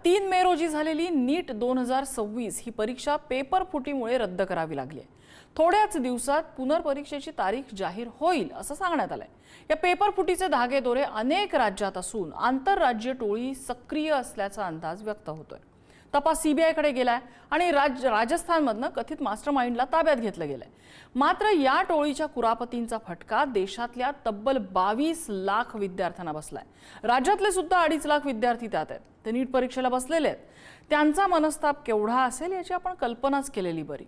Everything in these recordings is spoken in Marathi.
3 मे रोजी झालेली नीट 2026 ही परीक्षा पेपर फुटीमुळे रद्द करावी लागली आहे। थोड्याच दिवसात पुनर्परीक्षेची तारीख जाहीर होईल असं सांगण्यात आलंय। या पेपर फुटीचे धागेदोरे अनेक राज्यात असून आंतरराज्य टोळी सक्रिय असल्याचा अंदाज व्यक्त होतोय। तपास सीबीआयकडे गेलाय आणि राजस्थानमधनं कथित मास्टरमाइंडला ताब्यात घेतलं गेलंय। मात्र या टोळीच्या कुरापतींचा फटका देशातल्या तब्बल 22 लाख विद्यार्थ्यांना बसलाय। राज्यातले सुद्धा 2.5 लाख विद्यार्थी त्यात आहेत। ते नीट परीक्षेला बसलेले आहेत। त्यांचा मनस्ताप केवढा असेल याची आपण कल्पनाच केलेली बरी।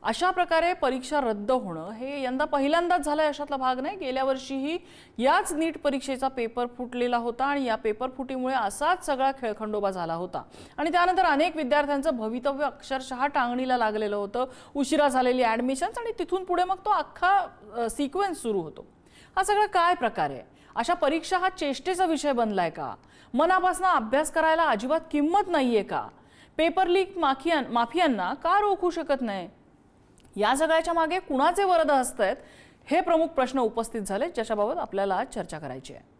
अशा प्रकारे परीक्षा रद्द होणं हे यंदा पहिल्यांदाच झालंय अशातला भाग नाही। गेल्या वर्षीही याच नीट परीक्षेचा पेपर फुटलेला होता आणि या पेपर फुटीमुळे असाच सगळा खेळखंडोबा झाला होता आणि त्यानंतर अनेक विद्यार्थ्यांचं भवितव्य अक्षरशः टांगणीला लागलेलं होतं। उशिरा झालेली ॲडमिशन्स आणि तिथून पुढे मग तो अख्खा सिक्वेन्स सुरू होतो। हा सगळा काय प्रकार आहे? अशा परीक्षा हा चेष्टेचा विषय बनलाय का? मनापासून अभ्यास करायला अजिबात किंमत नाहीये का? पेपर लीक माफियांना का रोखू शकत नाही? या सगळ्याच्या मागे कुणाचे वरद हस्त आहेत हे प्रमुख प्रश्न उपस्थित झाले, ज्याच्याबाबत आपल्याला आज चर्चा करायची आहे।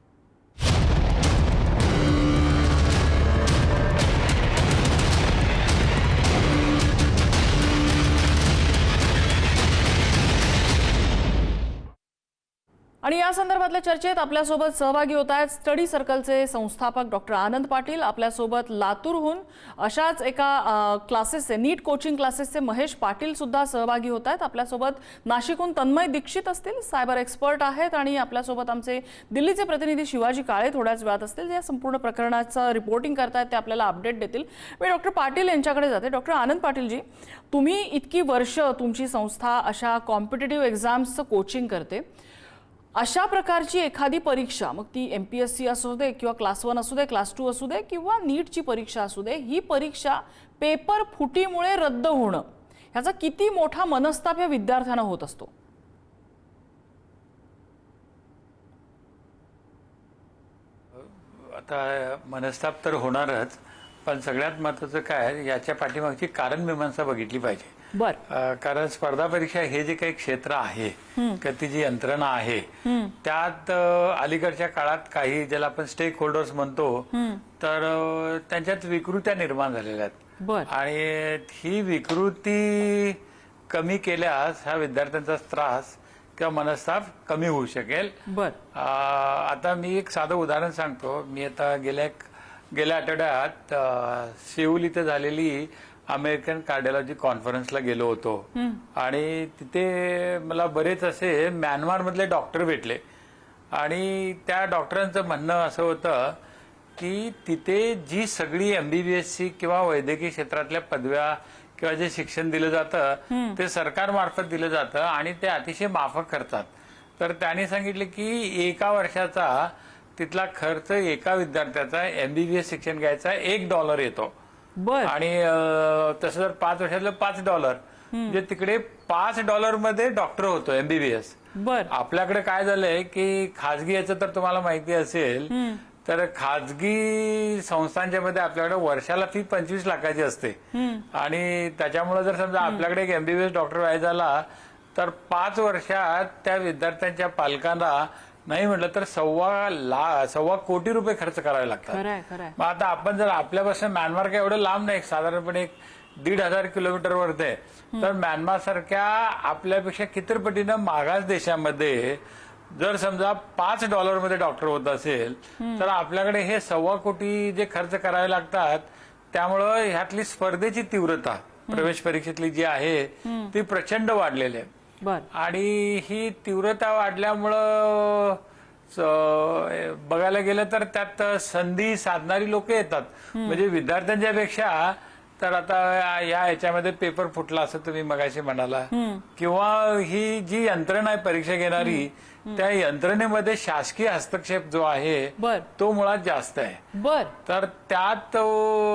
आणि या संदर्भातल्या चर्चेत आपल्यासोबत सहभागी होत आहेत स्टडी सर्कलचे संस्थापक डॉक्टर आनंद पाटील, आपल्यासोबत लातूरहून अशाच एका क्लासेसचे नीट कोचिंग क्लासेसचे महेश पाटील सुद्धा सहभागी होत आहेत। आपल्यासोबत नाशिकहून तन्मय दीक्षित असतील, सायबर एक्सपर्ट आहेत, आणि आपल्यासोबत आमचे दिल्लीचे प्रतिनिधी शिवाजी काळे थोड्याच वेळात असतील, जे या संपूर्ण प्रकरणाचं रिपोर्टिंग करतायत, ते आपल्याला अपडेट देतील। मी डॉक्टर पाटील यांच्याकडे जाते। डॉक्टर आनंद पाटीलजी, तुम्ही इतकी वर्ष तुमची संस्था अशा कॉम्पिटिटिव्ह एक्झाम्सचं कोचिंग करते, अशा प्रकारची एखादी परीक्षा, मग ती MPSC असू दे किंवा क्लास 1 असू दे, क्लास 2 असू दे किंवा नीटची परीक्षा असू दे, ही परीक्षा पेपर फुटीमुळे रद्द होणं ह्याचा किती मोठा मनस्ताप या विद्यार्थ्यांना होत असतो? आता मनस्ताप तर होणारच, पण सगळ्यात महत्त्वाचं काय, याच्या पाठीमागची कारण मीमांसा बघितली पाहिजे। कारण स्पर्धा परीक्षा हे जे काही क्षेत्र आहे किंवा ती जी यंत्रणा आहे, त्यात अलीकडच्या काळात काही ज्याला आपण स्टेक होल्डर्स म्हणतो, तर त्यांच्यात विकृत्या निर्माण झालेल्या आहेत आणि ही विकृती कमी केल्यास हा विद्यार्थ्यांचा त्रास किंवा मनस्ताप कमी होऊ शकेल। आता मी एक साधं उदाहरण सांगतो। मी आता गेल्या आठवड्यात सेऊल इथे झालेली अमेरिकन कार्डिओलॉजी कॉन्फरन्सला गेलो होतो आणि तिथे मला बरेच असे म्यानमार मधले डॉक्टर भेटले आणि त्या डॉक्टरांचं म्हणणं असं होतं की तिथे जी सगळी MBBSची किंवा वैद्यकीय क्षेत्रातल्या पदव्या किंवा जे शिक्षण दिलं जातं ते सरकारमार्फत दिलं जातं आणि ते अतिशय माफक करतात। तर त्यांनी सांगितले की एका वर्षाचा तिथला खर्च एका विद्यार्थ्याचा MBBS शिक्षण घ्यायचा $1 येतो आणि तसं जर 5 वर्षातलं $5, म्हणजे तिकडे $5 मध्ये डॉक्टर होतो MBBS। आपल्याकडे काय झालंय की खाजगी याचं तर तुम्हाला माहिती असेल, तर खाजगी संस्थांच्या मध्ये आपल्याकडे वर्षाला फी 25 लाखाची असते आणि त्याच्यामुळे जर समजा आपल्याकडे एक MBBS डॉक्टर व्हायचा झाला तर 5 वर्षात त्या विद्यार्थ्यांच्या पालकांना नाही म्हटलं तर ₹1.25 कोटी खर्च करावे लागतात। मग आता आपण जर आपल्यापासून म्यानमार काय एवढं लांब नाही, साधारणपणे 1,500 किलोमीटरवरती आहे, तर म्यानमार सारख्या आपल्यापेक्षा कितीपटीनं मागास देशामध्ये जर समजा $5 मध्ये डॉक्टर होत असेल तर आपल्याकडे हे ₹1.25 कोटी जे खर्च करावे लागतात, त्यामुळं ह्यातली स्पर्धेची तीव्रता प्रवेश परीक्षेतली जी आहे ती प्रचंड वाढलेली आहे आणि ही तीव्रता वाढल्यामुळं बघायला गेलं तर त्यात संधी साधणारी लोक येतात। म्हणजे विद्यार्थ्यांच्या पेक्षा तर आता याच्यामध्ये पेपर फुटला असं तुम्ही मगाशी म्हणाला, किंवा ही जी यंत्रणा आहे परीक्षा घेणारी, त्या यंत्रणेमध्ये शासकीय हस्तक्षेप जो आहे तो मुळात जास्त आहे। तर त्यात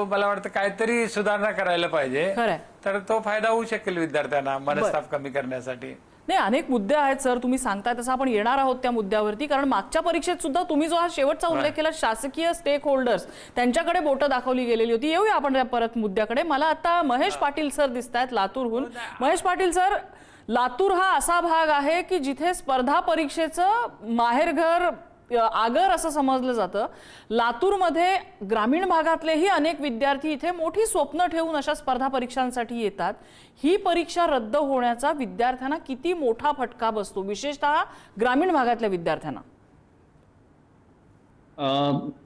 मला वाटतं काहीतरी सुधारणा करायला पाहिजे, तर तो फायदा होऊ शकेल विद्यार्थ्यांना मनस्ताप कमी करण्यासाठी। नाही, अनेक मुद्दे आहेत सर, तुम्ही सांगताय तसं आपण येणार आहोत त्या मुद्द्यावरती, कारण मागच्या परीक्षेत सुद्धा तुम्ही जो हा शेवटचा उल्लेख केला शासकीय स्टेक होल्डर्स त्यांच्याकडे बोटं दाखवली गेलेली होती। येऊया आपण परत मुद्द्याकडे। मला आता महेश पाटील सर दिसतायत लातूरहून। महेश पाटील सर, लातूर हा असा भाग आहे की जिथे स्पर्धा परीक्षेचं माहेरघर आगर असं समजलं जातं. लातूरमध्ये ग्रामीण भागातलेही अनेक विद्यार्थी इथे मोठी स्वप्न ठेवून अशा स्पर्धा परीक्षांसाठी येतात. ही परीक्षा रद्द होण्याचा विद्यार्थ्यांना किती मोठा फटका बसतो, विशेषतः ग्रामीण भागातल्या विद्यार्थ्यांना?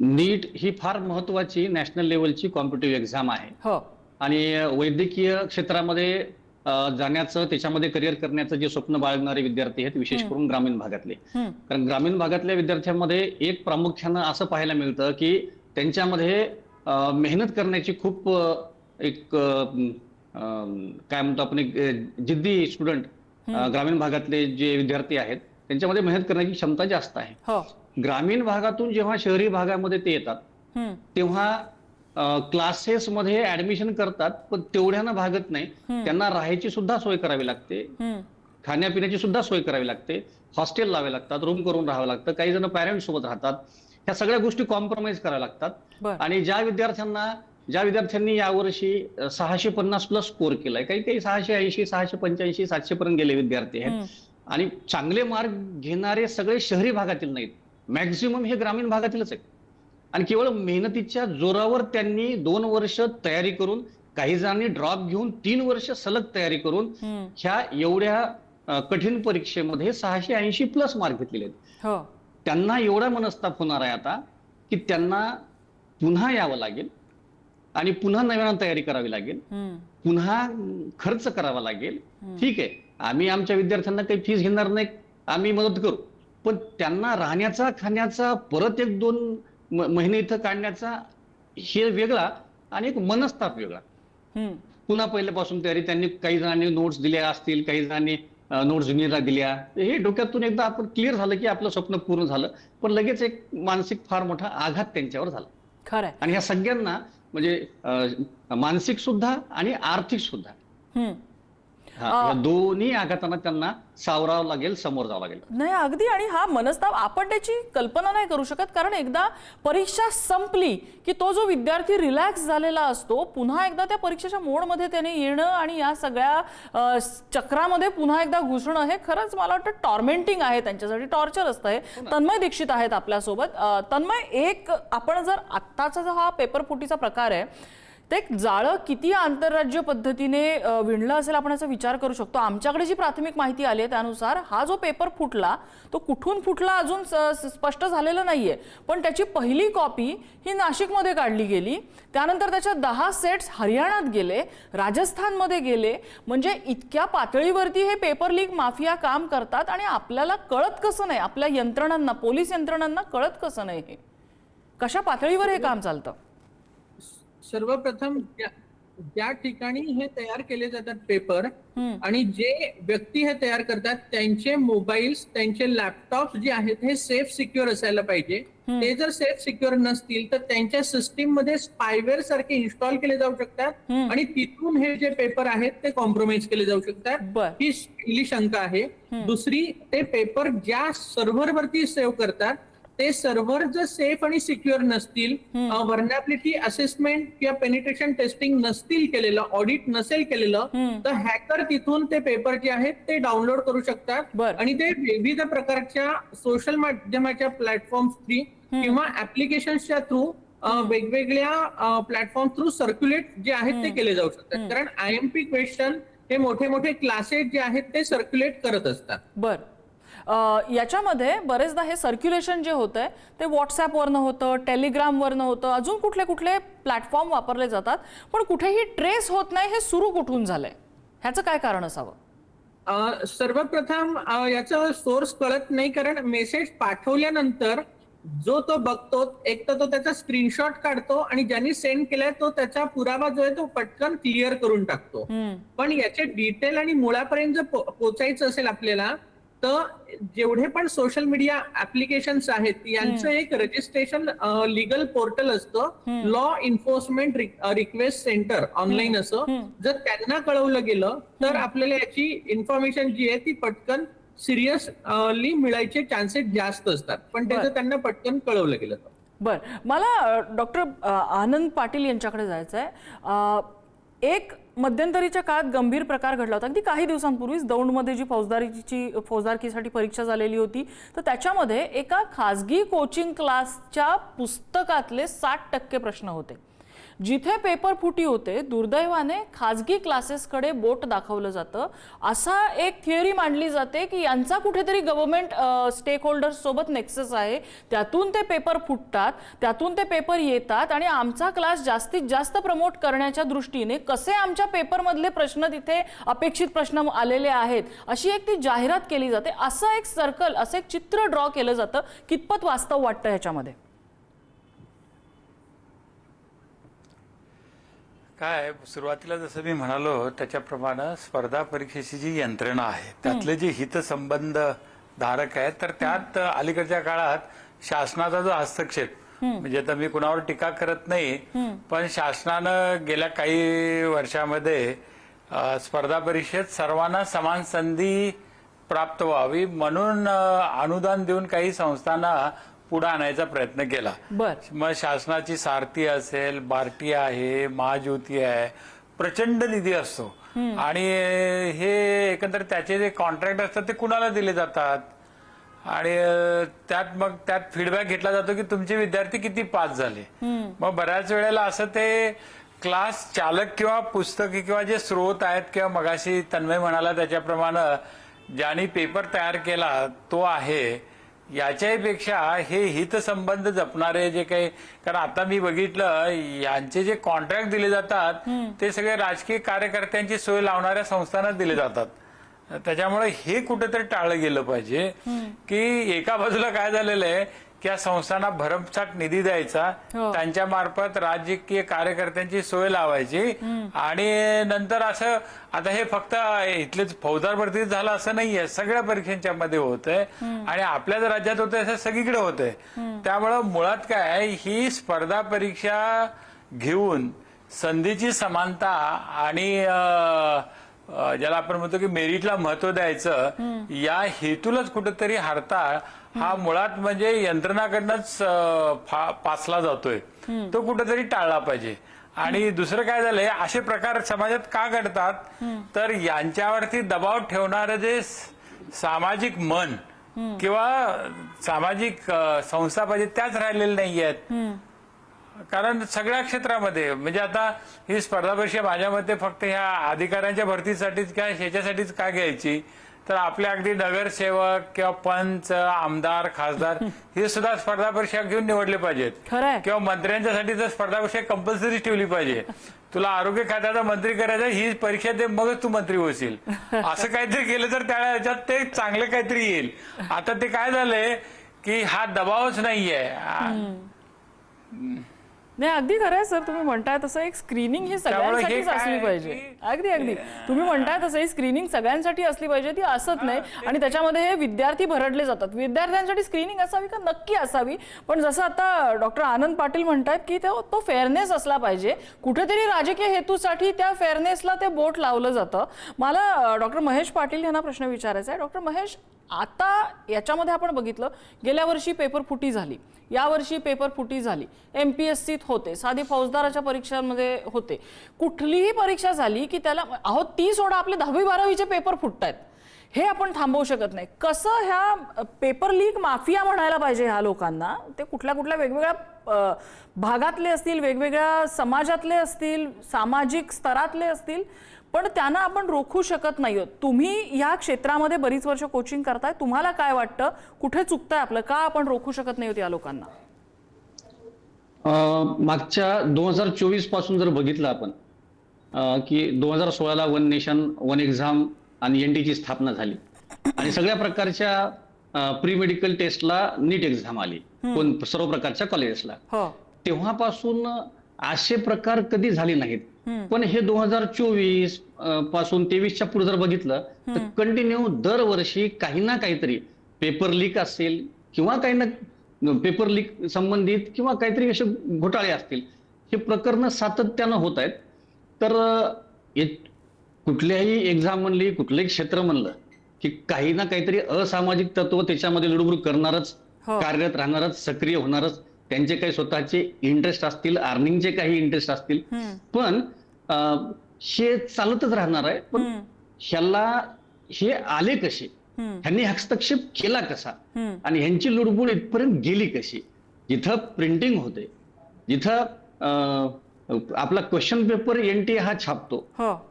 नीट ही फार महत्वाची नॅशनल लेवलची कॉम्पिटिटिव्ह एक्झाम आहे. हो. आणि वैद्यकीय क्षेत्रामध्ये जाण्याचं, त्याच्यामध्ये करिअर करण्याचं जे स्वप्न बाळगणारे विद्यार्थी आहेत, विशेष करून ग्रामीण भागातले. कारण ग्रामीण भागातल्या विद्यार्थ्यांमध्ये एक प्रामुख्यानं असं पाहायला मिळतं की त्यांच्यामध्ये मेहनत करण्याची खूप एक काय म्हणतो आपण, एक जिद्दी स्टुडंट ग्रामीण भागातले जे विद्यार्थी आहेत त्यांच्यामध्ये मेहनत करण्याची क्षमता जास्त आहे. हो. ग्रामीण भागातून जेव्हा शहरी भागामध्ये ते येतात तेव्हा क्लासेसमध्ये ऍडमिशन करतात, पण तेवढ्यानं भागत नाही. त्यांना राहायची सुद्धा सोय करावी लागते, खाण्यापिण्याची सुद्धा सोय करावी लागते, हॉस्टेल लावावे लागतात, रूम करून राहावं लागतं, काही जण पॅरेंट्स सोबत राहतात. ह्या सगळ्या गोष्टी कॉम्प्रोमाइज कराव्या लागतात. आणि ज्या विद्यार्थ्यांनी यावर्षी 650 प्लस स्कोर केलाय, काही 680, 685, 700 पर्यंत गेले विद्यार्थी आहेत. आणि चांगले मार्क घेणारे सगळे शहरी भागातील नाहीत, मॅक्झिमम हे ग्रामीण भागातीलच आहेत. आणि केवळ मेहनतीच्या जोरावर त्यांनी 2 वर्ष तयारी करून, काही जणांनी ड्रॉप घेऊन 3 वर्ष सलग तयारी करून ह्या एवढ्या कठीण परीक्षेमध्ये 680 प्लस मार्क घेतलेले आहेत. त्यांना एवढा मनस्ताप होणार आहे आता की त्यांना पुन्हा यावं लागेल आणि पुन्हा नव्यानं तयारी करावी लागेल, पुन्हा खर्च करावा लागेल. ठीक आहे, आम्ही आमच्या विद्यार्थ्यांना काही फीस घेणार नाही, आम्ही मदत करू, पण त्यांना राहण्याचा, खाण्याचा, परत 1-2 महिने इथं काढण्याचा हे वेगळा आणि एक मनस्ताप वेगळा. पुन्हा पहिल्यापासून तयारी. त्यांनी काही जणांनी नोट्स दिल्या असतील, काही जणांनी नोट्स ज्युनियरला दिल्या. हे डोक्यातून एकदा आपण क्लिअर झालं की आपलं स्वप्न पूर्ण झालं, पण लगेच एक मानसिक फार मोठा आघात त्यांच्यावर झाला. खरंय. आणि ह्या सगळ्यांना म्हणजे मानसिक सुद्धा आणि आर्थिक सुद्धा, या दोन्ही आघातांना त्यांना सावरावं लागेल, समोर जावं लागेल. नाही, अगदी. आणि हा मनस्ताप आपण त्याची कल्पना नाही करू शकत, कारण एकदा परीक्षा संपली की तो जो विद्यार्थी रिलॅक्स झालेला असतो, पुन्हा एकदा त्या परीक्षेच्या मोडमध्ये त्याने येणं आणि या सगळ्या चक्रामध्ये पुन्हा एकदा घुसणं, हे खरंच मला वाटतं टॉर्मेंटिंग आहे, त्यांच्यासाठी टॉर्चर असतं हे. तन्मय दीक्षित आहेत आपल्यासोबत. तन्मय, एक आपण जर आत्ताचा जो हा पेपर फुटीचा प्रकार आहे, ते जाळं किती आंतरराज्य पद्धतीने विणलं असेल आपण याचा विचार करू शकतो. आमच्याकडे जी प्राथमिक माहिती आली आहे त्यानुसार हा जो पेपर फुटला तो कुठून फुटला अजून स्पष्ट झालेलं नाहीये, पण त्याची पहिली कॉपी ही नाशिकमध्ये काढली गेली. त्यानंतर त्याच्या 10 सेट्स हरियाणात गेले, राजस्थानमध्ये गेले. म्हणजे इतक्या पातळीवरती हे पेपर लीक माफिया काम करतात आणि आपल्याला कळत कसं नाही, आपल्या यंत्रणांना, पोलीस यंत्रणांना कळत कसं नाही, हे कशा पातळीवर हे काम चालतं? सर्वप्रथम ज्या ठिकाणी हे तयार केले जातात पेपर, आणि जे व्यक्ती हे तयार करतात त्यांचे मोबाईल्स, त्यांचे लॅपटॉप जे आहेत हे सेफ सिक्युअर असायला पाहिजे. ते जर सेफ सिक्युअर नसतील तर त्यांच्या सिस्टीम मध्ये स्पायवेअर सारखे इन्स्टॉल केले जाऊ शकतात आणि तिथून हे जे पेपर आहेत ते कॉम्प्रोमाइज केले जाऊ शकतात. ही पहिली शंका आहे. दुसरी, ते पेपर ज्या सर्व्हरवरती सेव्ह करतात ते सर्व्हर जर सेफ आणि सिक्युअर नसतील, व्हर्नॅबिलिटी असेसमेंट किंवा पेनिट्रेशन टेस्टिंग नसतील केलेलं, ऑडिट नसेल केलेलं, तर हॅकर तिथून ते पेपर जे आहेत ते डाउनलोड करू शकतात आणि ते विविध प्रकारच्या सोशल माध्यमाच्या प्लॅटफॉर्म्स किंवा ऍप्लिकेशन्सच्या थ्रू, वेगवेगळ्या प्लॅटफॉर्म थ्रू सर्क्युलेट जे आहेत ते केले जाऊ शकतात. कारण IMP क्वेश्चन हे मोठे मोठे क्लासेस जे आहेत ते सर्क्युलेट करत असतात. याच्यामध्ये बरेचदा हे सर्क्युलेशन जे होतंय ते व्हॉट्सॲपवरनं होतं, टेलिग्रामवरनं होतं, अजून कुठले कुठले प्लॅटफॉर्म वापरले जातात, पण कुठेही ट्रेस होत नाही. हे सुरू कुठून झालंय, ह्याचं काय कारण असावं? सर्वप्रथम याचा सोर्स कळत नाही, कारण मेसेज पाठवल्यानंतर जो तो बघतो, एक तर तो त्याचा स्क्रीनशॉट काढतो आणि ज्यांनी सेंड केलाय तो त्याचा पुरावा जो आहे तो पटकन क्लिअर करून टाकतो. पण याचे डिटेल आणि मुळापर्यंत जर पोचायचं असेल आपल्याला, तर जेवढे पण सोशल मीडिया ऍप्लिकेशन्स आहेत यांचं एक रजिस्ट्रेशन लीगल पोर्टल असतं, law enforcement request centre online असं. जर त्यांना कळवलं गेलं तर आपल्याला याची इन्फॉर्मेशन जी आहे ती पटकन सिरियसली मिळायचे चान्सेस जास्त असतात, पण ते जर त्यांना पटकन कळवलं गेलं तर. बरं, मला डॉक्टर आनंद पाटील यांच्याकडे जायचं आहे. एक मध्यंतरीच्या काळात गंभीर प्रकार घडला होता. अगदी काही दिवसांपूर्वीच दौंडमध्ये जी फौजदारकीसाठी परीक्षा झालेली होती, तर त्याच्यामध्ये एका खाजगी कोचिंग क्लासच्या पुस्तकातले 60% प्रश्न होते. जिथे पेपर फुटी होते, दुर्दैवाने खाजगी क्लासेसकडे बोट दाखवलं जातं. असा एक थिअरी मांडली जाते की यांचा कुठेतरी गव्हर्नमेंट स्टेक होल्डर्स सोबत नेक्सस आहे, त्यातून ते पेपर फुटतात, त्यातून ते पेपर येतात आणि आमचा क्लास जास्तीत जास्त प्रमोट करण्याच्या दृष्टीने कसे आमच्या पेपरमधले प्रश्न तिथे अपेक्षित प्रश्न आलेले आहेत अशी एक ती जाहिरात केली जाते. असं एक सर्कल, असं एक चित्र ड्रॉ केलं जातं. कितपत वास्तव वाटतं ह्याच्यामध्ये? काय सुरुवातीला जसं मी म्हणालो त्याच्याप्रमाणे स्पर्धा परीक्षेची जी यंत्रणा आहे त्यातले जे हितसंबंध धारक आहेत, तर त्यात अलीकडच्या काळात शासनाचा जो हस्तक्षेप, म्हणजे आता मी कुणावर टीका करत नाही, पण शासनानं गेल्या काही वर्षामध्ये स्पर्धा परीक्षेत सर्वांना समान संधी प्राप्त व्हावी म्हणून अनुदान देऊन काही संस्थांना पुढे आणायचा प्रयत्न केला. मग शासनाची सारथी असेल, बार्टी आहे, महाज्योती आहे, प्रचंड निधी असतो आणि हे एकंदर त्याचे जे कॉन्ट्रॅक्ट असतात ते कुणाला दिले जातात आणि त्यात फीडबॅक घेतला जातो की तुमचे विद्यार्थी किती पास झाले. मग बऱ्याच वेळेला असं ते क्लास चालक किंवा पुस्तकी किंवा जे स्रोत आहेत किंवा मगाशी तन्मय म्हणाला त्याच्याप्रमाणे ज्यांनी पेपर तयार केला तो आहे, याच्यापेक्षा हे हितसंबंध जपणारे जे काही, कारण आता मी बघितलं यांचे जे कॉन्ट्रॅक्ट दिले जातात ते सगळे राजकीय कार्यकर्त्यांची सोय लावणाऱ्या संस्थांना दिले जातात. त्याच्यामुळे हे कुठेतरी टाळलं गेलं पाहिजे की एका बाजूला काय झालेलं आहे की या संस्थांना भरमसाठ निधी द्यायचा, त्यांच्या मार्फत राजकीय कार्यकर्त्यांची सोय लावायची आणि नंतर असं आता हे फक्त इथलेच फौजदार भरती झालं असं नाहीये, सगळ्या परीक्षांच्या मध्ये होतंय आणि आपल्याच राज्यात होतंय असं सगळीकडे होतंय. त्यामुळं मुळात काय ही स्पर्धा परीक्षा घेऊन संधीची समानता आणि ज्याला आपण म्हणतो की मेरिटला महत्व द्यायचं या हेतूलाच कुठेतरी हरताळ हा मुळात म्हणजे यंत्रणाकडनंच पासला जातोय, तो कुठेतरी टाळला पाहिजे. आणि दुसरं काय झालंय, असे प्रकार समाजात का घडतात तर यांच्यावरती दबाव ठेवणारं जे सामाजिक मन किंवा सामाजिक संस्था पाहिजे त्याच राहिलेल्या नाही आहेत. कारण सगळ्या क्षेत्रामध्ये म्हणजे आता ही स्पर्धा परीक्षा माझ्या मते फक्त ह्या अधिकाऱ्यांच्या भरतीसाठीच किंवा ह्याच्यासाठीच का घ्यायची, तर आपले अगदी नगरसेवक किंवा पंच, आमदार, खासदार हे सुद्धा स्पर्धा परीक्षा घेऊन निवडले पाहिजेत. किंवा मंत्र्यांच्यासाठी तर स्पर्धा परीक्षा कंपल्सरी ठेवली पाहिजे. तुला आरोग्य खात्याचा मंत्री करायचा, ही परीक्षा दे मगच तू मंत्री होशील, असं काहीतरी केलं तर त्याच्यात ते चांगलं काहीतरी येईल. आता ते काय झालंय की हा दबावच नाहीये. नाही, अगदी खरं आहे सर, तुम्ही म्हणताय तसं एक स्क्रीनिंग ही सगळ्यांसाठीच असली पाहिजे. अगदी तुम्ही म्हणताय तसं ही स्क्रीनिंग सगळ्यांसाठी असली पाहिजे, ती असत नाही. आणि त्याच्यामध्ये हे विद्यार्थी भरडले जातात. विद्यार्थ्यांसाठी स्क्रीनिंग असावी का? नक्की असावी, पण जसं आता डॉक्टर आनंद पाटील म्हणतात की तो फेअरनेस असला पाहिजे. कुठेतरी राजकीय हेतूसाठी त्या फेअरनेसला ते बोट लावलं जातं. मला डॉक्टर महेश पाटील यांना प्रश्न विचारायचा आहे. डॉक्टर महेश, आता याच्यामध्ये आपण बघितलं गेल्या वर्षी पेपर फुटी झाली, यावर्षी पेपर फुटी झाली, MPSCत होते, साधी फौजदाराच्या परीक्षांमध्ये होते, कुठलीही परीक्षा झाली की त्याला अहो 30 सोडा आपले 10वी-12वीचे पेपर फुटतायत, हे आपण थांबवू शकत नाही. कसं ह्या पेपर लीक माफिया म्हणायला पाहिजे ह्या लोकांना? ते कुठल्या वेगवेगळ्या भागातले असतील, वेगवेगळ्या समाजातले असतील, सामाजिक स्तरातले असतील, पण त्यांना आपण रोखू शकत नाही. तुम्ही या क्षेत्रामध्ये बरीच वर्ष कोचिंग करताय, तुम्हाला काय वाटतं कुठे चुकतंय आपलं, का आपण रोखू शकत नाही या लोकांना? मागच्या 2024 पासून जर बघितलं आपण की 2016ला वन नेशन वन एक्झाम आणि NTची स्थापना झाली आणि सगळ्या प्रकारच्या प्री मेडिकल टेस्टला नीट एक्झाम आली सर्व प्रकारच्या कॉलेजेसला. तेव्हापासून असे प्रकार कधी झाले नाहीत. पण हे 2024 पासून 23च्या पुढे जर बघितलं तर कंटिन्यू दरवर्षी काही ना काहीतरी पेपर लीक असेल किंवा काही ना पेपर लीक संबंधित किंवा काहीतरी असे घोटाळे असतील, हे प्रकरण सातत्यानं होत आहेत. तर कुठल्याही एक्झाम म्हणली, कुठलंही क्षेत्र म्हणलं की काही ना काहीतरी असामाजिक तत्व त्याच्यामध्ये लुडबुड करणारच, कार्यरत राहणारच, सक्रिय होणारच. त्यांचे काही स्वतःचे इंटरेस्ट असतील, अर्निंगचे काही इंटरेस्ट असतील, पण हे चालतच राहणार आहे. पण ह्याला हे आले कसे, ह्यांनी हस्तक्षेप केला कसा आणि ह्यांची लुडबुड इथपर्यंत गेली कशी. जिथं प्रिंटिंग होते, जिथं आपला क्वेश्चन पेपर NTA हा छापतो,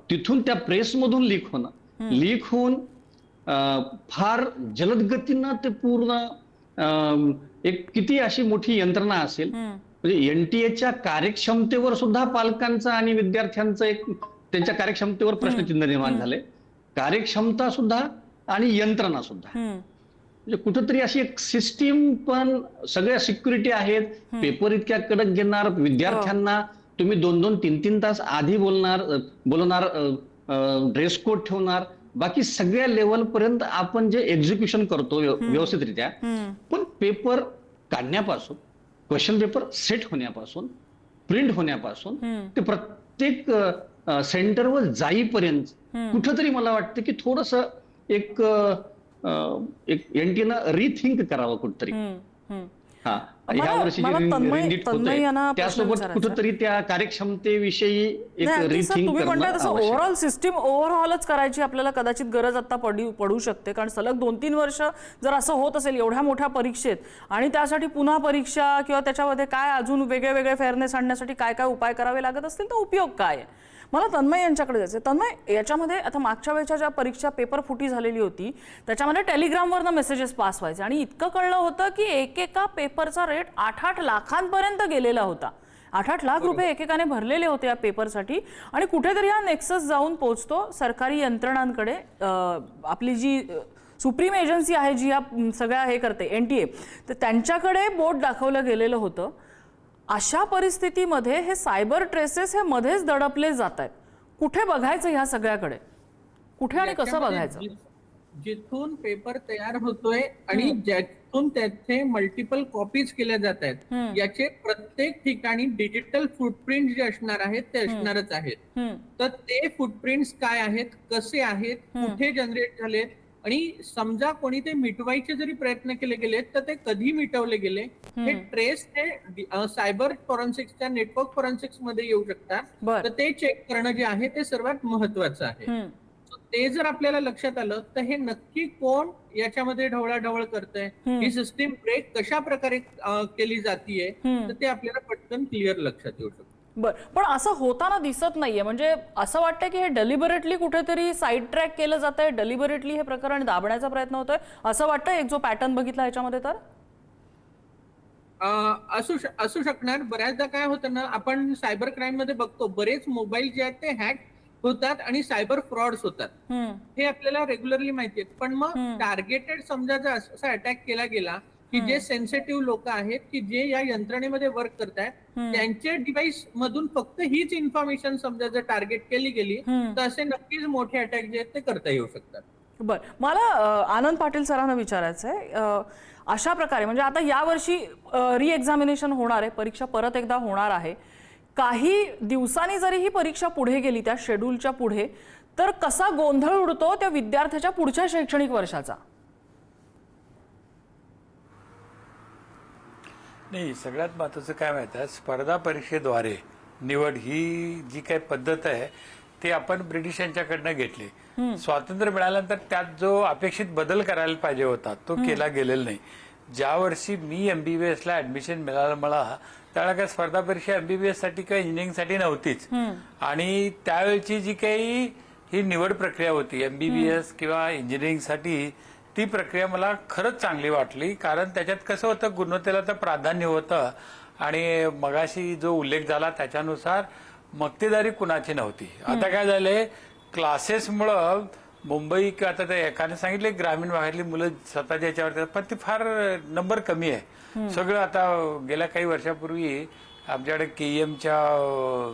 तिथून त्या प्रेसमधून लीक होणं, लीक होऊन फार जलद गतीनं ते पूर्ण एक किती अशी मोठी यंत्रणा असेल, म्हणजे NTA कार्यक्षमतेवर सुद्धा पालकांचा आणि विद्यार्थ्यांचा एक त्यांच्या कार्यक्षमतेवर प्रश्नचिन्ह निर्माण झाले. कार्यक्षमता सुद्धा आणि यंत्रणा सुद्धा, म्हणजे कुठंतरी अशी एक सिस्टीम, पण सगळ्या सिक्युरिटी आहेत, पेपर इतक्या कडक घेणार, विद्यार्थ्यांना तुम्ही 2-2, 3-3 तास आधी बोलणार, ड्रेस कोड ठेवणार, बाकी सगळ्या लेवल पर्यंत आपण जे एक्झिक्युशन करतो व्यवस्थितरित्या. पण पेपर काढण्यापासून, क्वेश्चन पेपर सेट होण्यापासून, प्रिंट होण्यापासून ते प्रत्येक सेंटरवर जाईपर्यंत कुठंतरी मला वाटतं की थोडस एक NTA रिथिंक करावं कुठतरी. हा, ह्या वर्षी रीनीट होतंय त्यासोबत कुठंतरी त्या कार्यक्षमतेविषयी एक रिथिंक तुम्ही म्हणताय तसं करणं. ओव्हरऑल सिस्टीम ओव्हरऑलच करायची आपल्याला कदाचित गरज आता पडू शकते. कारण सलग 2-3 वर्ष जर असं होत असेल एवढ्या मोठ्या परीक्षेत, आणि त्यासाठी पुन्हा परीक्षा किंवा त्याच्यामध्ये काय अजून वेगळे फेअरनेस आणण्यासाठी काय काय उपाय करावे लागत असतील तर उपयोग काय आहे. मला तन्मय यांच्याकडे जायचं. तन्मय, याच्यामध्ये आता मागच्या वेळच्या ज्या परीक्षा पेपर फुटी झालेली होती त्याच्यामध्ये टेलिग्रामवरनं मेसेजेस पास व्हायचे आणि इतकं कळलं होतं की एकेका पेपरचा रेट 8-8 लाखांपर्यंत गेलेला होता. 8-8 लाख रुपये एकेकाने भरलेले होते या पेपरसाठी. आणि कुठेतरी हा नेक्सस जाऊन पोहोचतो सरकारी यंत्रणांकडे. आपली जी सुप्रीम एजन्सी आहे जी या सगळ्या हे करते NTA, तर त्यांच्याकडे बोट दाखवलं गेलेलं होतं. अशा परिस्थितीमध्ये हे सायबर ट्रेसेस हे मध्येच दडपले जात आहेत. कुठे बघायचं ह्या सगळ्याकडे, कुठे आणि कसं बघायचं? जिथून पेपर तयार होतोय आणि ज्यातून त्याचे मल्टिपल कॉपीज केल्या जात आहेत, याचे प्रत्येक ठिकाणी डिजिटल फुटप्रिंट जे असणार आहेत ते असणारच आहेत. तर ते फुटप्रिंट्स काय आहेत, कसे आहेत, कुठे जनरेट झालेत, आणि समजा कोणी ते मिटवायचे जरी प्रयत्न केले गेलेत तर ते कधी मिटवले गेले, हे ट्रेस ते सायबर फॉरेन्सिक्सच्या नेटवर्क फॉरेन्सिक्स मध्ये येऊ शकतात. तर ते चेक करणं जे आहे ते सर्वात महत्वाचं आहे. ते जर आपल्याला लक्षात आलं तर हे नक्की कोण याच्यामध्ये ढवळाढवळ करतंय, ही सिस्टीम ब्रेक कशा प्रकारे केली जातीये, तर ते आपल्याला पटकन क्लिअर लक्षात येऊ शकतं. बर, पण असं होताना दिसत नाहीये. म्हणजे असं वाटतंय की हे डेलिबरेटली कुठेतरी साईड ट्रॅक केलं जात आहे, डेलिबरेटली हे प्रकरण दाबण्याचा प्रयत्न होतोय असं वाटतं. एक जो पॅटर्न बघितला ह्याच्यामध्ये तर असू शकणार. बऱ्याचदा काय होतं ना, आपण सायबर क्राईम मध्ये बघतो बरेच मोबाईल जे आहेत ते हॅक होतात आणि सायबर फ्रॉड्स होतात, हे आपल्याला रेग्युलरली माहिती आहे. पण मग टार्गेटेड समजा जर असा अटॅक केला गेला की जे सेन्सिटिव्ह लोक आहेत की जे या यंत्रणेमध्ये वर्क करतायत, त्यांच्या डिव्हाइस मधून फक्त हीच इन्फॉर्मेशन समजा जर टार्गेट केली गेली तर असे नक्कीच मोठे अटॅक जे आहेत ते करता येऊ शकतात. बर, मला आनंद पाटील सरांना विचारायचं आहे, अशा प्रकारे म्हणजे आता यावर्षी रिएक्झामिनेशन होणार आहे, परीक्षा परत एकदा होणार आहे. काही दिवसांनी जरी ही परीक्षा पुढे गेली त्या शेड्यूलच्या पुढे, तर कसा गोंधळ उडतो त्या विद्यार्थ्याच्या पुढच्या शैक्षणिक वर्षाचा? नाही, सगळ्यात महत्त्वाचं काय माहिती आहे, स्पर्धा परीक्षेद्वारे निवड ही जी काही पद्धत आहे ती आपण ब्रिटिशांच्याकडनं घेतली. स्वातंत्र्य मिळाल्यानंतर त्यात जो अपेक्षित बदल करायला पाहिजे होता तो केला गेलेला नाही. ज्या वर्षी मी MBBS ला ऍडमिशन मिळालं मला, त्यावेळेला काय स्पर्धा परीक्षा MBBS साठी किंवा इंजिनिअरिंग साठी नव्हतीच. आणि त्यावेळची जी काही ही निवड प्रक्रिया होती MBBS किंवा इंजिनिअरिंग साठी, ती प्रक्रिया मला खरंच चांगली वाटली. कारण त्याच्यात कसं होतं, गुणवत्तेला तर प्राधान्य होतं आणि मगाशी जो उल्लेख झाला त्याच्यानुसार मक्तेदारी कुणाची नव्हती. आता काय झालंय, क्लासेसमुळं मुंबई किंवा आता त्या एकाने सांगितले ग्रामीण भागातली मुलं स्वतःच्या याच्यावर, पण ती फार नंबर कमी आहे. सगळं आता गेल्या काही वर्षापूर्वी आमच्याकडे KEMच्या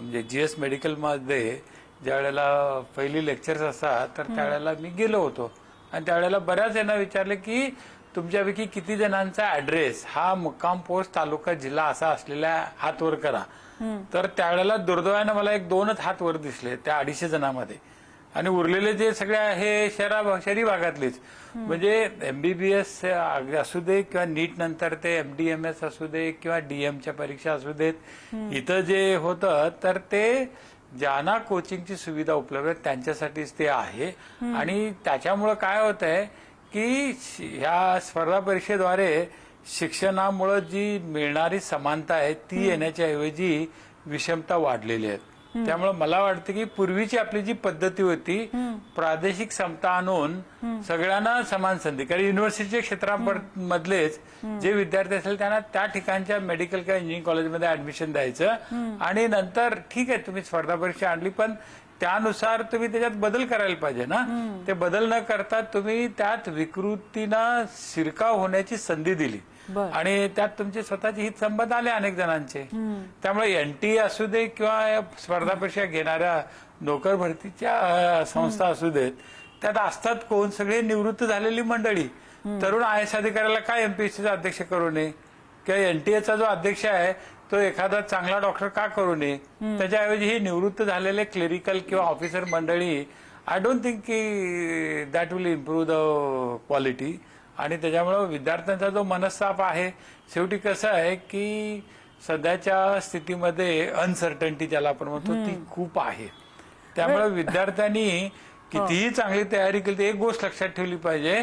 म्हणजे GS मेडिकलमध्ये ज्या वेळेला पहिली लेक्चर्स असतात तर त्यावेळेला मी गेलो होतो आणि त्यावेळेला बऱ्याच यांना विचारले की तुमच्यापैकी किती जणांचा ऍड्रेस हा मुक्काम पोस्ट तालुका जिल्हा असा असलेला हात वर करा. तर त्यावेळेला दुर्दैवानं मला 1-2च हात वर दिसले त्या 250 जणांमध्ये, आणि उरलेले जे सगळ्या हे शहरी भागातलेच. म्हणजे MBBS असू दे किंवा नीट नंतर ते MDMS असू दे किंवा DMच्या परीक्षा असू देत, इथं जे होतं तर ते ज्यांना कोचिंगची सुविधा उपलब्ध आहे त्यांच्यासाठीच ते आहे. आणि त्याच्यामुळं काय होत आहे की ह्या स्पर्धा परीक्षेद्वारे शिक्षणामुळे जी मिळणारी समानता आहे ती येण्याच्या ऐवजी विषमता वाढलेली आहे. त्यामुळे मला वाटतं की पूर्वीची आपली जी पद्धती होती प्रादेशिक समता आणून सगळ्यांना समान संधी, कारण युनिव्हर्सिटीच्या क्षेत्रामधलेच जे विद्यार्थी असेल त्यांना त्या ठिकाणच्या मेडिकल किंवा इंजिनिअरिंग कॉलेजमध्ये ऍडमिशन द्यायचं आणि नंतर ठीक आहे तुम्ही स्पर्धा परीक्षा आणली पण त्यानुसार तुम्ही त्याच्यात बदल करायला पाहिजे ना. ते बदल न करता तुम्ही त्यात विकृतीनं शिरकाव होण्याची संधी दिली आणि त्यात तुमचे स्वतःचे हित संबंध आले अनेक जणांचे. त्यामुळे एनटीए असू दे किंवा स्पर्धा परीक्षा घेणाऱ्या नोकर भरतीच्या संस्था असू देत त्यात असतात कोण, सगळे निवृत्त झालेली मंडळी. तरुण आयएस अधिकाऱ्याला काय एमपीएससीचा अध्यक्ष करू नये किंवा एनटीएचा जो अध्यक्ष आहे तो एखादा चांगला डॉक्टर का करू नये. त्याच्याऐवजी हे निवृत्त झालेले क्लेरिकल किंवा ऑफिसर मंडळी, आय डोंट थिंक की that will improve the quality. आणि त्याच्यामुळे विद्यार्थ्यांचा जो मनस्ताप आहे शेवटी कसं आहे की सध्याच्या स्थितीमध्ये अनसर्टन्टी ज्याला आपण म्हणतो ती खूप आहे. त्यामुळे विद्यार्थ्यांनी कितीही चांगली तयारी केली तर एक गोष्ट लक्षात ठेवली पाहिजे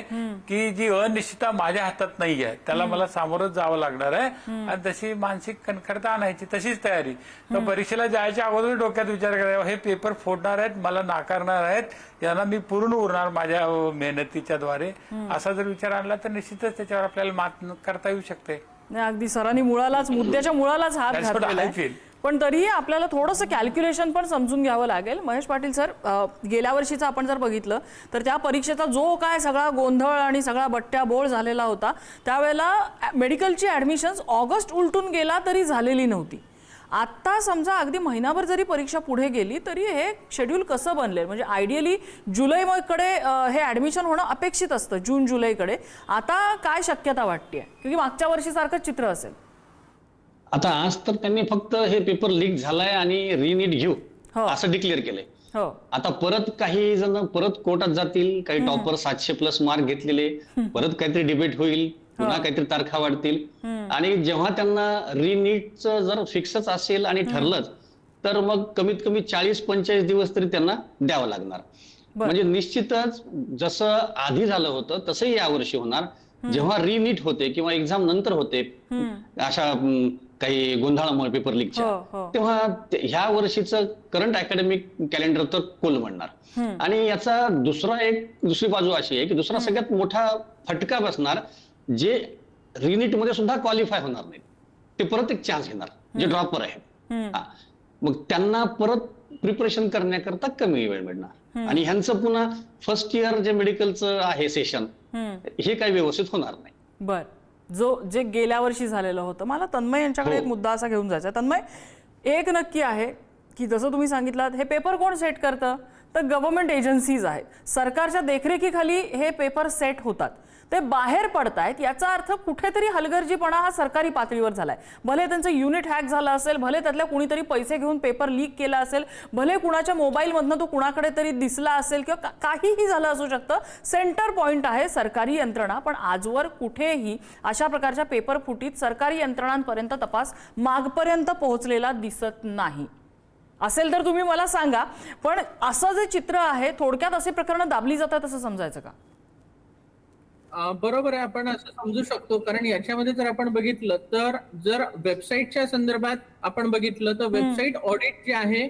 की जी अनिश्चितता माझ्या हातात नाही आहे त्याला मला सामोरच जावं लागणार आहे आणि तशी मानसिक कणखरता आणायची तशीच तयारी. तर परीक्षेला जायच्या अगोदर डोक्यात विचार करायचा हे पेपर फोडणार आहेत, मला नाकारणार आहेत, यांना मी पूर्ण उरणार माझ्या मेहनतीच्या द्वारे, असा जर विचार आणला तर निश्चितच त्याच्यावर आपल्याला मात करता येऊ शकते. अगदी सरांनी मुद्द्याच्या मुळालाच हात घातलेला आहे. पण तरीही आपल्याला थोडंसं कॅल्क्युलेशन पण समजून घ्यावं लागेल. महेश पाटील सर, गेल्या वर्षीचं आपण जर बघितलं तर त्या परीक्षेचा जो काय सगळा गोंधळ आणि सगळा बट्ट्याबोळ झालेला होता त्यावेळेला मेडिकलची ॲडमिशन्स ऑगस्ट उलटून गेला तरी झालेली नव्हती. आत्ता समजा अगदी महिनाभर जरी परीक्षा पुढे गेली तरी हे शेड्यूल कसं बनले, म्हणजे आयडियली जुलैकडे हे ॲडमिशन होणं अपेक्षित असतं, जून जुलैकडे. आता काय शक्यता वाटते की मागच्या वर्षीसारखंच चित्र असेल? आता आज तर त्यांनी फक्त हे पेपर लीक झालाय आणि रिनीट घेऊ असं डिक्लेअर केलंय. आता परत काही जण परत कोर्टात जातील, काही टॉपर 700+ मार्क घेतलेले, परत काहीतरी डिबेट होईल, पुन्हा काहीतरी तारखा वाढतील आणि जेव्हा त्यांना रिनीटचं जर फिक्सच असेल आणि ठरलंच तर मग कमीत कमी 40-45 दिवस तरी त्यांना द्यावं लागणार. म्हणजे निश्चितच जसं आधी झालं होतं तसंही यावर्षी होणार. जेव्हा रिनीट होते किंवा एक्झाम नंतर होते अशा काही गोंधळामुळे पेपर लीकच्या, तेव्हा ह्या वर्षीचं करंट अकॅडमिक कॅलेंडर तर कोलमडणार. आणि याचा दुसरी बाजू अशी आहे की दुसरा सगळ्यात मोठा फटका बसणार जे रिनीट मध्ये सुद्धा क्वालिफाय होणार नाहीत, ते परत एक चान्स घेणार जे ड्रॉपर आहेत. मग त्यांना परत प्रिपरेशन करण्याकरता कमी वेळ मिळणार आणि ह्यांचं पुन्हा फर्स्ट इयर जे मेडिकलचं आहे सेशन हे काही व्यवस्थित होणार नाही. बर, जे गेल्या वर्षी झालेलं होतं. मला तन्मय यांच्याकडे एक मुद्दा असा घेऊन जायचा. तन्मय, एक नक्की आहे की जसं तुम्ही सांगितलं हे पेपर कोण सेट करतं तर गव्हर्नमेंट एजन्सीज आहेत. सरकारच्या देखरेखीखाली हे पेपर सेट होतात, ते बाहेर पडतायत. याचा अर्थ कुठेतरी हलगर्जीपणा हा सरकारी पातळीवर झालाय. भले त्यांचं युनिट हॅक झालं असेल, भले त्यातल्या कुणीतरी पैसे घेऊन पेपर लीक केला असेल, भले कुणाच्या मोबाईलमधनं तो कुणाकडे तरी दिसला असेल किंवा काहीही झालं असू शकतं. सेंटर पॉइंट आहे सरकारी यंत्रणा, पण आजवर कुठेही अशा प्रकारच्या पेपर फुटीत सरकारी यंत्रणांपर्यंत तपास मागपर्यंत पोहोचलेला दिसत नाही. असेल तर तुम्ही मला सांगा, पण असं जे चित्र आहे थोडक्यात असे प्रकरणं दाबली जातात असं समजायचं का? बरोबर आहे, आपण असं समजू शकतो. कारण याच्यामध्ये जर आपण बघितलं तर जर वेबसाईटच्या संदर्भात आपण बघितलं तर वेबसाईट ऑडिट जे आहे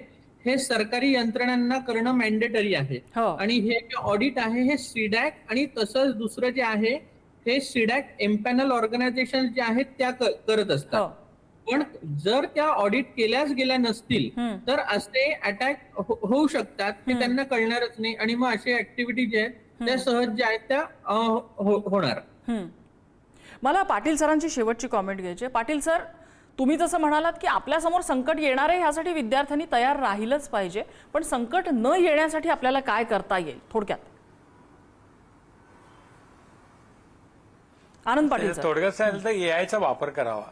हे सरकारी यंत्रणांना करणं मॅन्डेटरी आहे. आणि हे जे ऑडिट आहे हे सीडॅक आणि तसंच दुसरं जे आहे हे सीडॅक एम्पॅनल ऑर्गनायझेशन जे आहेत त्या करत असतात. पण जर त्या ऑडिट केल्याच गेल्या नसतील तर असे अटॅक होऊ शकतात की त्यांना कळणारच नाही आणि मग असे ऍक्टिव्हिटी जे आहेत त्या सहज ज्या आहेत त्या होणार. मला पाटील सरांची शेवटची कॉमेंट घ्यायची. पाटील सर, तुम्ही जसं म्हणालात की आपल्यासमोर संकट येणार आहे यासाठी विद्यार्थ्यांनी तयार राहिलंच पाहिजे, पण संकट न येण्यासाठी आपल्याला काय करता येईल थोडक्यात? आनंद पाटील सर. थोडक्यात सांगितलं तर एआयचा वापर करावा.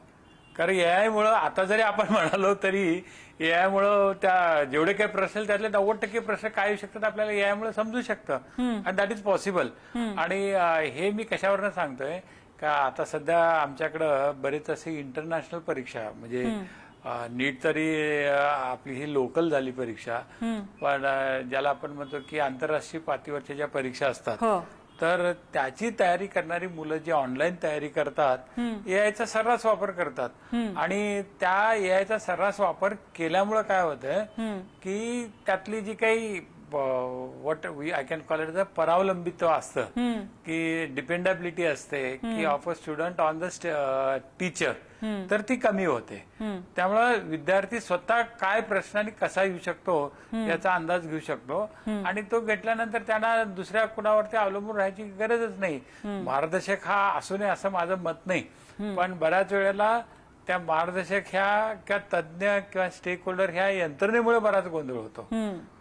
कारण एआय मुळे आता जरी आपण म्हणालो तरी एआय मुळे त्या जेवढे काही प्रश्न त्यातले 90% प्रश्न काय येऊ शकतात आपल्याला एआय मुळे समजू शकतं आणि दॅट इज पॉसिबल. आणि हे मी कशावरनं सांगतोय का आता सध्या आमच्याकडं बरेच असे इंटरनॅशनल परीक्षा म्हणजे नीट तरी आपली ही लोकल झाली परीक्षा, पण ज्याला आपण म्हणतो की आंतरराष्ट्रीय पातळीवरच्या ज्या परीक्षा असतात तर त्याची तयारी करणारी मुलं जी ऑनलाईन तयारी करतात एआयचा सर्रास वापर करतात आणि त्या एआयचा सर्रास वापर केल्यामुळे काय होतंय की त्यातली जी काही what I can call it the परावलंबित्व असतं की डिपेंडेबिलिटी असते की of a student on the teacher, तर ती कमी होते. त्यामुळे विद्यार्थी स्वतः काय प्रश्न आणि कसा येऊ शकतो याचा अंदाज घेऊ शकतो आणि तो घेतल्यानंतर त्यांना दुसऱ्या कुणावरती अवलंबून राहायची गरजच नाही. मार्गदर्शक हा असू नये असं माझं मत नाही, पण बऱ्याच वेळेला त्या मार्गदर्शक ह्या किंवा तज्ज्ञ किंवा स्टेक होल्डर ह्या यंत्रणेमुळे बराच गोंधळ होतो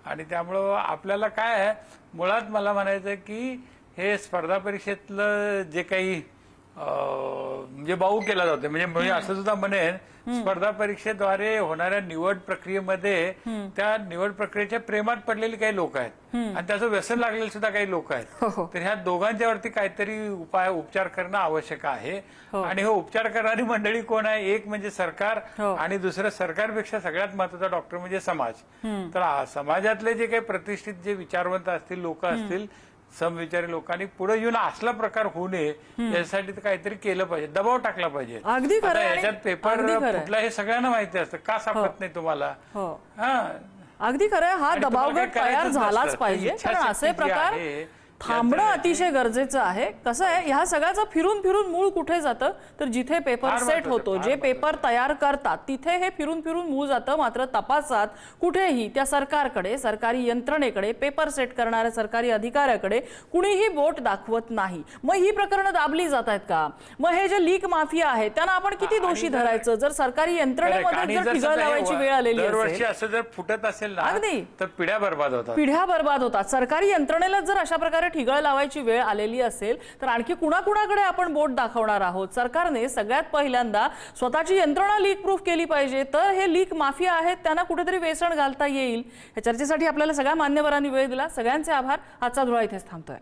आणि त्यामुळं आपल्याला काय आहे, मुळात मला म्हणायचं की हे स्पर्धा परीक्षेतलं जे काही म्हणजे बाऊ केला जातो, म्हणजे असं सुद्धा म्हणेन स्पर्धा परीक्षेद्वारे होणाऱ्या निवड प्रक्रियेमध्ये त्या निवड प्रक्रियेच्या प्रेमात पडलेली काही लोक आहेत आणि त्याचं व्यसन लागलेले सुद्धा काही लोक आहेत. तर ह्या दोघांच्या वरती काहीतरी उपचार करणं आवश्यक आहे आणि हे उपचार करणारी मंडळी कोण आहे? एक म्हणजे सरकार आणि दुसरं सरकारपेक्षा सगळ्यात महत्वाचा डॉक्टर म्हणजे समाज. तर समाजातले जे काही प्रतिष्ठित जे विचारवंत असतील, लोक असतील, समविचारी लोकांनी पुढे येऊन असला प्रकार होऊ नये यासाठी काहीतरी केलं पाहिजे, दबाव टाकला पाहिजे. अगदी खरं आहे. याच्यात पेपर फुटला हे सगळ्यांना माहिती असतं, का सापडत नाही तुम्हाला? अगदी खरं, हा दबावगट तयार झालाच पाहिजे. कारण असे प्रकार थांबणं अतिशय गरजेचं आहे. कसं आहे, ह्या सगळ्याचं फिरून फिरून मूळ कुठे जातं तर जिथे पेपर सेट होतो, जे पेपर तयार करतात तिथे हे फिरून फिरून मूळ जातं. मात्र तपासात कुठेही त्या सरकारकडे, सरकारी यंत्रणेकडे, पेपर सेट करणाऱ्या सरकारी अधिकाऱ्याकडे कुणीही बोट दाखवत नाही. मग ही प्रकरणं दाबली जात आहेत का? मग हे जे लीक माफिया आहेत त्यांना आपण किती दोषी धरायचं? जर सरकारी यंत्रणेमध्ये जर ठिगळ लावायची वेळ आलेली दरवर्षी असं जर फुटत असेल ना तर पिढ्या बर्बाद होतात. पिढ्या बर्बाद होतात. सरकारी यंत्रणेला जर अशा प्रकारे ठिगळ लावायची वेळ आलेली असेल तर आणखी कुणाकुणाकडे आपण बोट दाखवणार आहोत? सरकारने सगळ्यात पहिल्यांदा स्वतःची यंत्रणा लीक प्रूफ केली पाहिजे, तर हे लीक माफिया आहेत त्यांना कुठेतरी वेसण घालता येईल. या चर्चेसाठी आपल्याला सगळ्या मान्यवरांनी वेळ दिला. सगळ्यांचे आभार. आजचा धुळा इथेच थांबतोय.